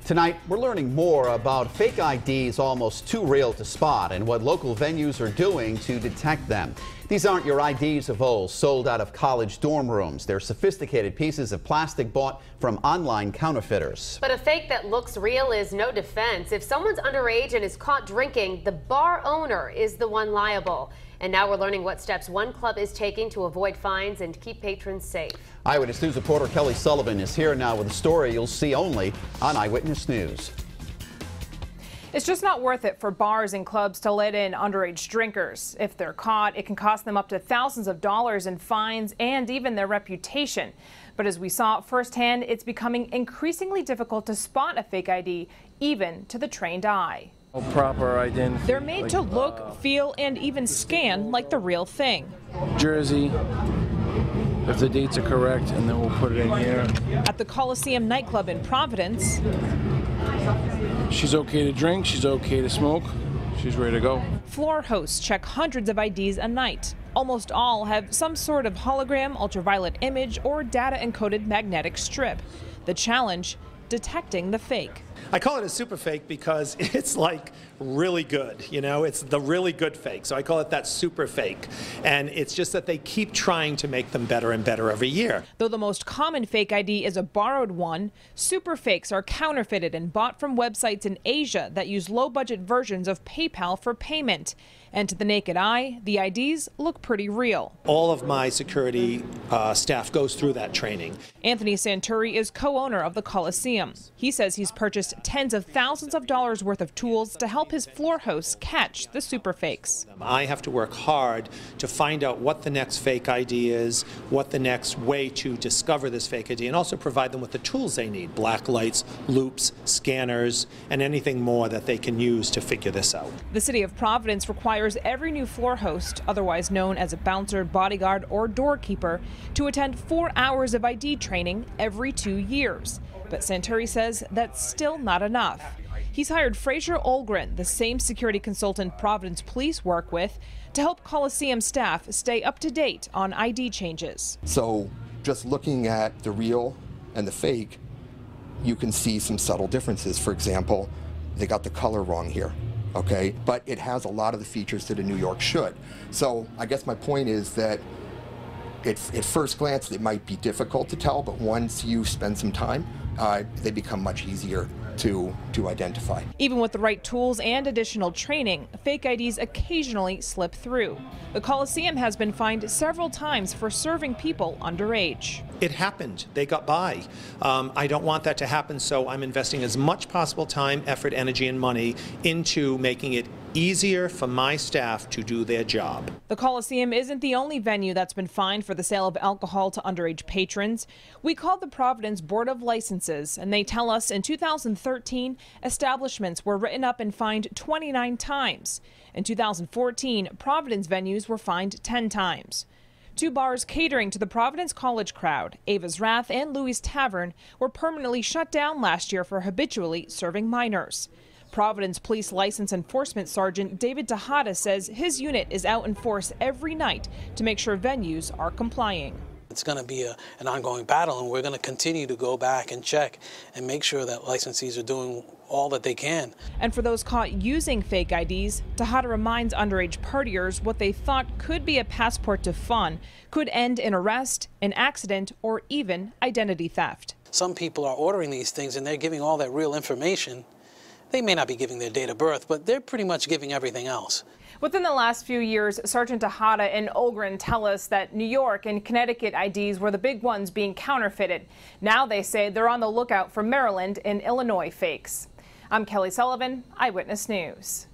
Tonight, we're learning more about fake IDs almost too real to spot and what local venues are doing to detect them. These aren't your IDs of old, sold out of college dorm rooms. They're sophisticated pieces of plastic bought from online counterfeiters. But a fake that looks real is no defense. If someone's underage and is caught drinking, the bar owner is the one liable. And now we're learning what steps one club is taking to avoid fines and keep patrons safe. Eyewitness News reporter Kelly Sullivan is here now with a story you'll see only on Eyewitness News. It's just not worth it for bars and clubs to let in underage drinkers. If they're caught, it can cost them up to thousands of dollars in fines and even their reputation. But as we saw firsthand, it's becoming increasingly difficult to spot a fake ID, even to the trained eye. Proper identity. They're made to look, feel, and even scan like the real thing. Jersey, if the dates are correct, and then we'll put it in here. At the Coliseum nightclub in Providence, She's okay to drink, she's okay to smoke, she's ready to go. floor hosts check hundreds of IDs a night. Almost all have some sort of hologram, ultraviolet image, or data-encoded magnetic strip. The challenge, detecting the fake. I call it a super fake because it's like really good, you know, it's the really good fake. So I call it that super fake. And it's just that they keep trying to make them better and better every year. Though the most common fake ID is a borrowed one, super fakes are counterfeited and bought from websites in Asia that use low-budget versions of PayPal for payment. And to the naked eye, the IDs look pretty real. All of my security staff goes through that training. Anthony Santuri is co-owner of the Coliseum. He says he's purchased tens of thousands of dollars worth of tools to help his floor hosts catch the super fakes. I have to work hard to find out what the next fake ID is, what the next way to discover this fake ID, and also provide them with the tools they need, black lights, loops, scanners, and anything more that they can use to figure this out. The city of Providence requires every new floor host, otherwise known as a bouncer, bodyguard, or doorkeeper, to attend 4 hours of ID training every 2 years. But Santuri says that's still not enough. He's hired Fraser Olgren, the same security consultant Providence police work with, to help Coliseum staff stay up to date on ID changes. So just looking at the real and the fake, you can see some subtle differences. For example, they got the color wrong here. Okay, but it has a lot of the features that a New York should. So I guess my point is that at first glance it might be difficult to tell, but once you spend some time, they become much easier to identify. Even with the right tools and additional training, fake IDs occasionally slip through. The Coliseum has been fined several times for serving people underage. It happened. They got by. I don't want that to happen, so I'm investing as much possible time, effort, energy, and money into making it easier for my staff to do their job. The Coliseum isn't the only venue that's been fined for the sale of alcohol to underage patrons. We called the Providence Board of Licenses, and they tell us in 2013, establishments were written up and fined 29 times. In 2014, Providence venues were fined 10 times. 2 bars catering to the Providence College crowd, Ava's Wrath and Louis Tavern, were permanently shut down last year for habitually serving minors. Providence Police License Enforcement Sergeant David Tejada says his unit is out in force every night to make sure venues are complying. It's going to be an ongoing battle, and we're going to continue to go back and check and make sure that licensees are doing all that they can. And for those caught using fake IDs, Tejada reminds underage partiers what they thought could be a passport to fun could end in arrest, an accident, or even identity theft. Some people are ordering these things and they're giving all that real information. They may not be giving their date of birth, but they're pretty much giving everything else. Within the last few years, Sergeant Tejada and Olgren tell us that New York and Connecticut IDs were the big ones being counterfeited. Now they say they're on the lookout for Maryland and Illinois fakes. I'm Kelly Sullivan, Eyewitness News.